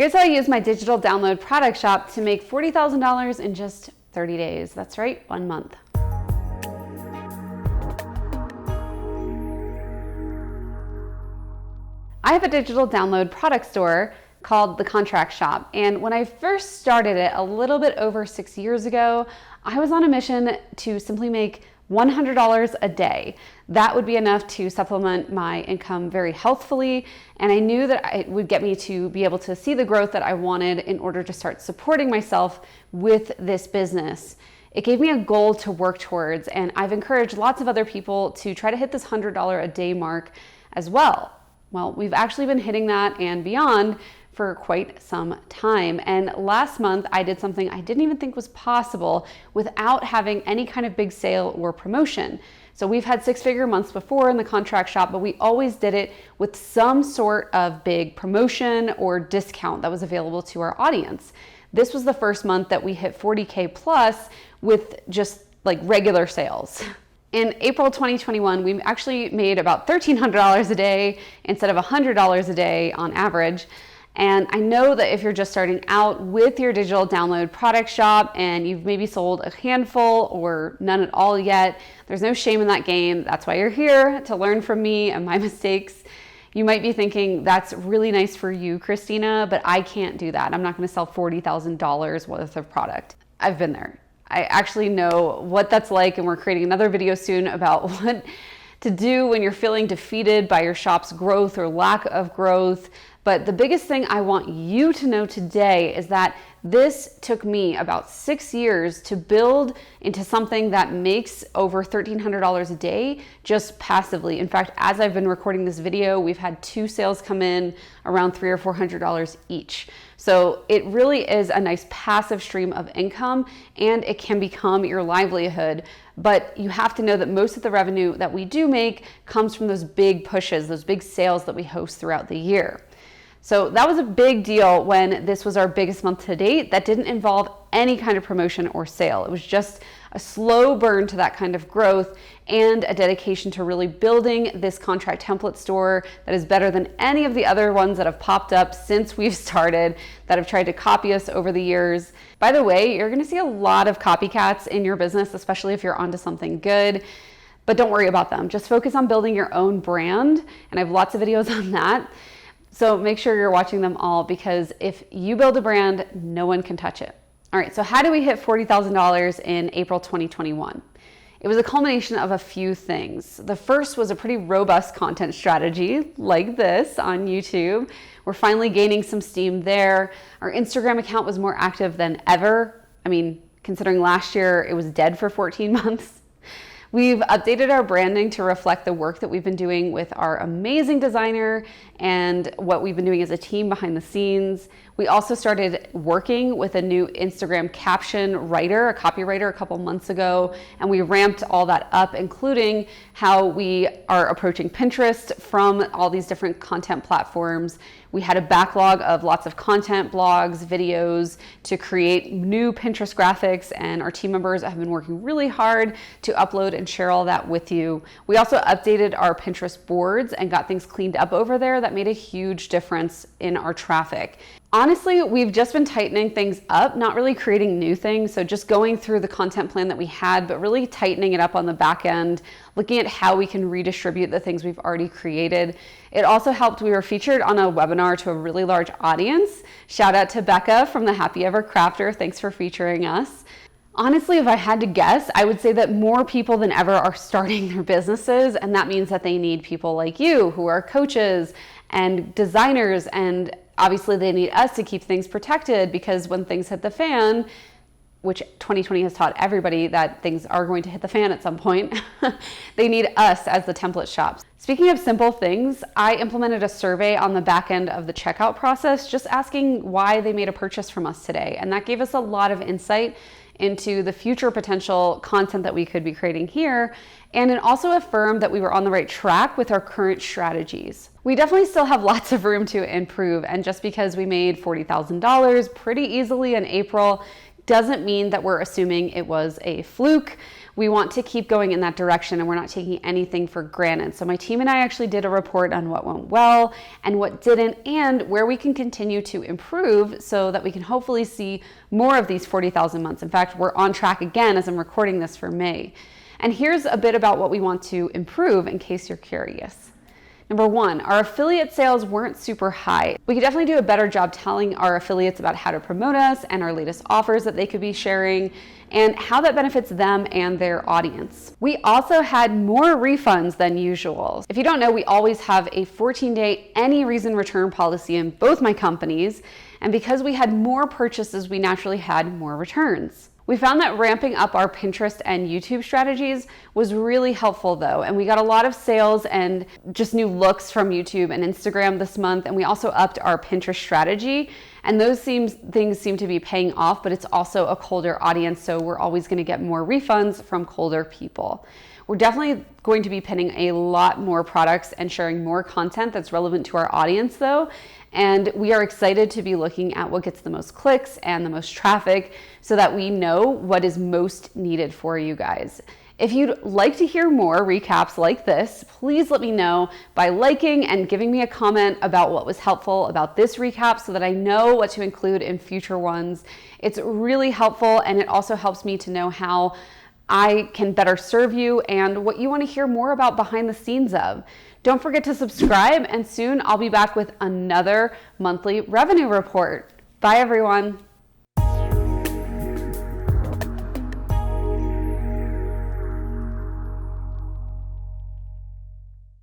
Here's how I use my digital download product shop to make $40,000 in just 30 days. That's right, 1 month. I have a digital download product store called The Contract Shop. And when I first started it a little bit over 6 years ago, I was on a mission to simply make $100 a day. That would be enough to supplement my income very healthfully. And I knew that it would get me to be able to see the growth that I wanted in order to start supporting myself with this business. It gave me a goal to work towards, and I've encouraged lots of other people to try to hit this $100 a day mark as well. Well, we've actually been hitting that and beyond for quite some time. And last month I did something I didn't even think was possible without having any kind of big sale or promotion. So we've had 6-figure months before in the contract shop, but we always did it with some sort of big promotion or discount that was available to our audience. This was the first month that we hit 40K plus with just like regular sales. In April 2021, we actually made about $1,300 a day instead of $100 a day on average. And I know that if you're just starting out with your digital download product shop and you've maybe sold a handful or none at all yet, there's no shame in that game. That's why you're here, to learn from me and my mistakes. You might be thinking, that's really nice for you, Christina, but I can't do that. I'm not going to sell $40,000 worth of product. I've been there. I actually know what that's like, and we're creating another video soon about what to do when you're feeling defeated by your shop's growth or lack of growth. But the biggest thing I want you to know today is that this took me about 6 years to build into something that makes over $1,300 a day just passively. In fact, as I've been recording this video, we've had 2 sales come in around $300 or $400 each. So it really is a nice passive stream of income, and it can become your livelihood. But you have to know that most of the revenue that we do make comes from those big pushes, those big sales that we host throughout the year. So that was a big deal when this was our biggest month to date that didn't involve any kind of promotion or sale. It was just a slow burn to that kind of growth and a dedication to really building this contract template store that is better than any of the other ones that have popped up since we've started, that have tried to copy us over the years. By the way, you're going to see a lot of copycats in your business, especially if you're onto something good. But don't worry about them. Just focus on building your own brand. And I have lots of videos on that. So make sure you're watching them all, because if you build a brand, no one can touch it. All right, so how do we hit $40,000 in April 2021? It was a culmination of a few things. The first was a pretty robust content strategy like this on YouTube. We're finally gaining some steam there. Our Instagram account was more active than ever. I mean, considering last year it was dead for 14 months. We've updated our branding to reflect the work that we've been doing with our amazing designer and what we've been doing as a team behind the scenes. We also started working with a new Instagram caption writer, a copywriter, a couple months ago, and we ramped all that up, including how we are approaching Pinterest from all these different content platforms. We had a backlog of lots of content, blogs, videos to create new Pinterest graphics, and our team members have been working really hard to upload and share all that with you. We also updated our Pinterest boards and got things cleaned up over there. That made a huge difference in our traffic. Honestly, we've just been tightening things up, not really creating new things. So just going through the content plan that we had, but really tightening it up on the back end, looking at how we can redistribute the things we've already created. It also helped. We were featured on a webinar to a really large audience. Shout out to Becca from the Happy Ever Crafter. Thanks for featuring us. Honestly, if I had to guess, I would say that more people than ever are starting their businesses, and that means that they need people like you who are coaches and designers, and obviously they need us to keep things protected, because when things hit the fan, which 2020 has taught everybody that things are going to hit the fan at some point, they need us as the template shops. Speaking of simple things, I implemented a survey on the back end of the checkout process, just asking why they made a purchase from us today. And that gave us a lot of insight into the future potential content that we could be creating here. And it also affirmed that we were on the right track with our current strategies. We definitely still have lots of room to improve. And just because we made $40,000 pretty easily in April doesn't mean that we're assuming it was a fluke. We want to keep going in that direction, and we're not taking anything for granted. So my team and I actually did a report on what went well and what didn't, and where we can continue to improve so that we can hopefully see more of these 40,000 months. In fact, we're on track again as I'm recording this for May. And here's a bit about what we want to improve in case you're curious. Number one, our affiliate sales weren't super high. We could definitely do a better job telling our affiliates about how to promote us and our latest offers that they could be sharing and how that benefits them and their audience. We also had more refunds than usual. If you don't know, we always have a 14-day any reason return policy in both my companies. And because we had more purchases, we naturally had more returns. We found that ramping up our Pinterest and YouTube strategies was really helpful though, and we got a lot of sales and just new looks from YouTube and Instagram this month, and we also upped our Pinterest strategy, and those things seem to be paying off, but it's also a colder audience, so we're always going to get more refunds from colder people. We're definitely going to be pinning a lot more products and sharing more content that's relevant to our audience though. And we are excited to be looking at what gets the most clicks and the most traffic so that we know what is most needed for you guys. If you'd like to hear more recaps like this, please let me know by liking and giving me a comment about what was helpful about this recap so that I know what to include in future ones. It's really helpful, and it also helps me to know how I can better serve you and what you want to hear more about behind the scenes of. Don't forget to subscribe, and soon I'll be back with another monthly revenue report. Bye, everyone.